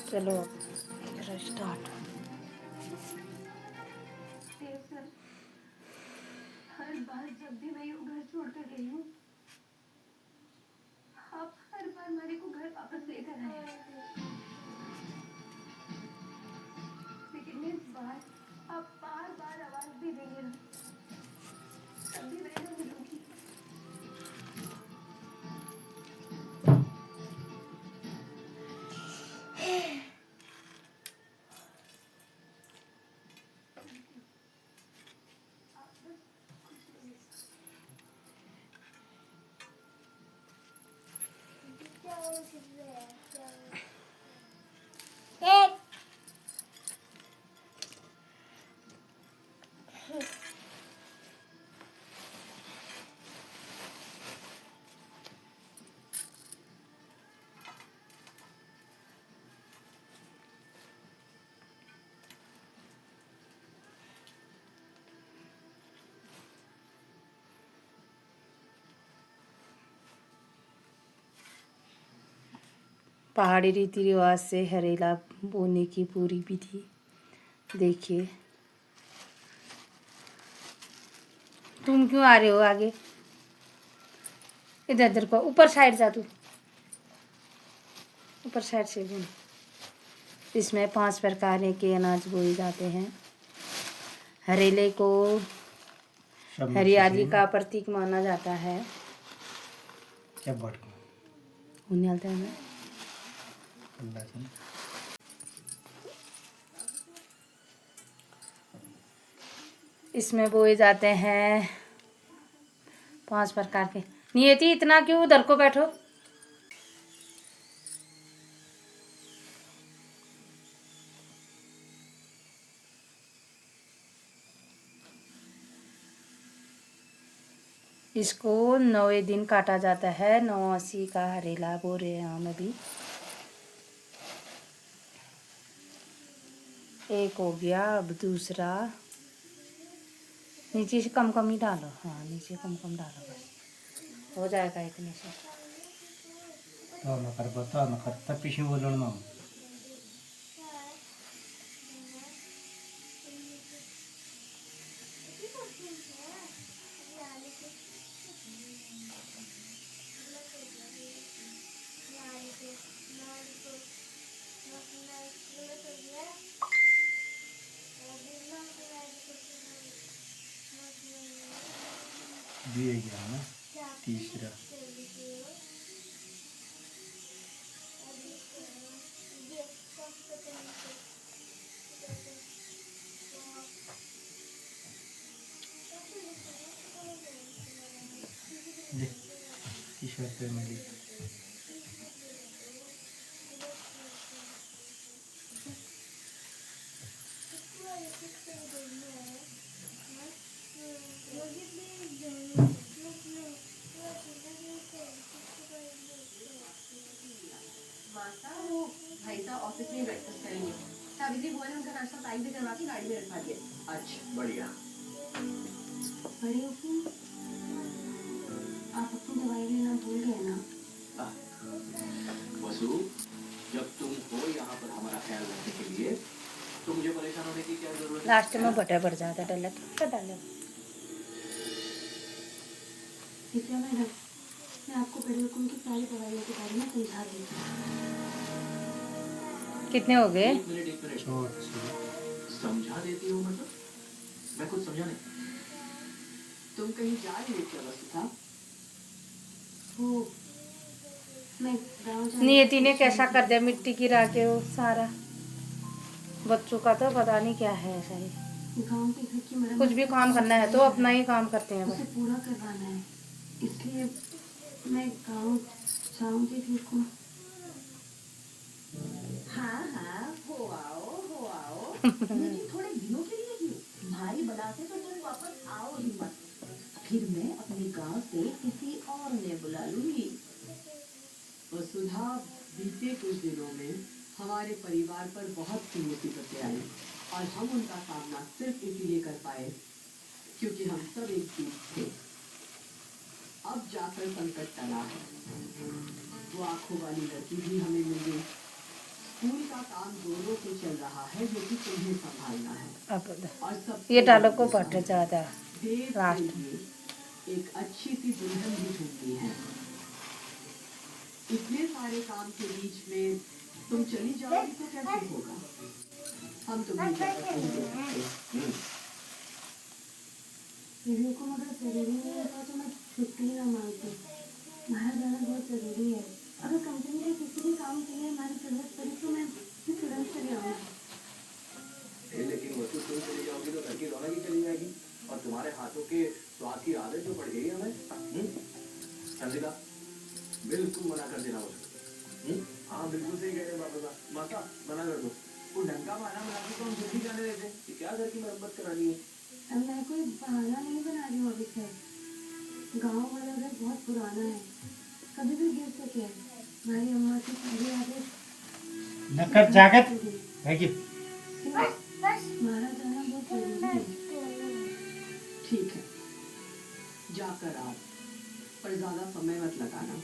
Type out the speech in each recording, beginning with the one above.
चलो अब स्टार्ट। हर बार जब भी मैं यूं घर छोड़कर गई हूँ, आप हर बार मेरे को घर वापस लेकर आए, लेकिन इस बार आप बार बार आवाज भी देंगे ना, तब भी मैं ना मिलूंगी। पहाड़ी रीति रिवाज से हरेला बोने की पूरी विधि देखिए। तुम क्यों आ रहे हो आगे? इधर इधर को ऊपर साइड जा, तू ऊपर साइड से बोल। इसमें 5 प्रकार के अनाज बोए जाते हैं। हरेले को हरियाली का प्रतीक माना जाता है। क्या बात उन्हें है इसमें बोए जाते हैं 5 प्रकार के। नियति इतना क्यों, उधर को बैठो। इसको 9 दिन काटा जाता है। 89 का हरेला बोल रहे हैं हम अभी। एक हो गया, अब दूसरा। नीचे से कम कम ही डालो। हाँ नीचे कम कम डालो, बस हो जाएगा इतने से। तो पीछे बोलो ना। दिए गया ना तीसरा। टी-शर्ट पे मेरी भाई साहब ऑफिस में ब्रेकफास्ट करेंगे। सावित्री बुआ ने उनका नाश्ता पैक भी करवा के गाड़ी में रखवा दिया। अच्छा बढ़िया। बड़े हो क्यों? आप अपनी दवाई लेना भूल गए ना? वसु, जब तुम हो यहाँ पर हमारा ख्याल रखने के लिए, तो मुझे परेशान होने की क्या जरूरत है? लास्ट में बटा बढ़ जाता है, डाला तो डालो। विद्या मैडम, मैं आपको बड़े हुकुम की सारी दवाइयों के बारे में समझा देती हूँ। कितने हो गए? एक मिनट समझा देती हूँ मतलब? मैं कुछ समझा नहीं। तुम कहीं जा रही हो क्या वसु साहब? वो मैं गाँव जाने नियति ने कैसा कर दिया, मिट्टी गिरा के वो सारा। बच्चों का तो पता नहीं क्या है ऐसा ही। गाँव के घर की मरम्मत कुछ भी काम करना है तो अपना ही काम करते हैं उसे बस। पूरा करवाना है, इसलिए मैं गाँव जाऊंगी बिल्कुल। हाँ हाँ हो आओ लेकिन थोड़े दिनों के लिए ही। भाई बनाते तो तुम वापस आओ ही मत, फिर मैं अपने गांव से किसी और ने बुला लूंगी। वसुधा, बीते कुछ दिनों में हमारे परिवार पर बहुत सी मुसीबतें आई और हम उनका सामना सिर्फ इसीलिए कर पाए क्योंकि हम सब एक जीत थे। अब जाकर संकट टला है। वो आंखों वाली लड़की भी हमें मिल गई। स्कूल का का काम दोनों पे चल रहा है जो कि तुम्हें संभालना है। अब और सब ये डालो को पट ज़्यादा देव के लास्ट लिए एक अच्छी सी दुल्हन भी ढूंढनी है। इतने सारे काम के बीच में तुम चली जाओगी तो कैसे होगा? हम तुम्हें इजाजत नहीं दे सकते। मेरे को अगर जरूरी नहीं होता तो मैं छुट्टी ना मांगती। बाहर जाना बहुत जरूरी है। अगर कंपनी के किसी भी काम के लिए हमारी जरूरत पड़ी तो मैं तुरंत चली आऊंगी। लेकिन वस्तु तुम चली जाओगी तो घर की रौनक ही चली जाएगी और तुम्हारे हाथों के स्वाद की आदत जो बढ़ गई हमें। चंद्रिका बिल्कुल मना कर देना मुझको। हाँ बिल्कुल सही कह रहे बाबा साहब, माता मना कर दो। वो ढंग का बहाना बना के तो हम जल्दी जाने देते। ये क्या घर की मरम्मत करानी है? अब मैं कोई बहाना नहीं बना रही हूँ अभी सर। गाँव वाला घर बहुत पुराना है, कभी भी गिर सके। हमारी अम्मा की सारी आदत नकर जागत है कि मारा जाना बहुत जरूरी है। ठीक है, जाकर आओ, पर ज्यादा समय मत लगाना।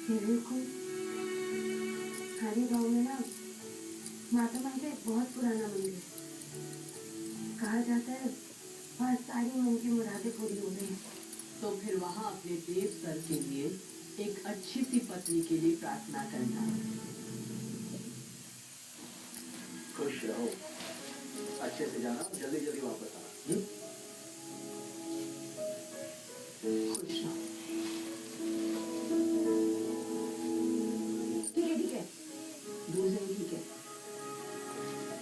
बिल्कुल। हमारे गाँव में ना माता मन का एक बहुत पुराना मंदिर है। कहा जाता है वहाँ सारी मन की मुरादें पूरी हो गई। तो फिर वहां अपने देव सर के लिए एक अच्छी सी पत्नी के लिए प्रार्थना करना। खुश रहो, अच्छे से जाना, जल्दी जल्दी वापस आना। खुश रहो। ठीक है दूर से ही ठीक है।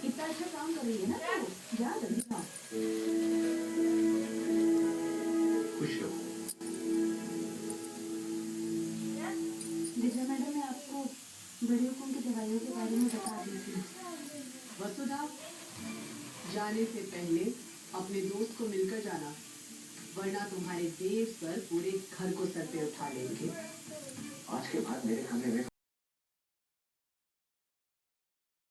इतना अच्छा काम कर रही है ना तू, जा जल्दी जाओ। खुश रहो। विजय मैडम मैं आपको बड़ी हुकुम की दवाइयों के बारे में बता देती हूँ। वसुधा, जाने से पहले अपने दोस्त को मिलकर जाना, वरना तुम्हारे देव सर पूरे घर को सर पे उठा लेंगे। आज के बाद मेरे कमरे में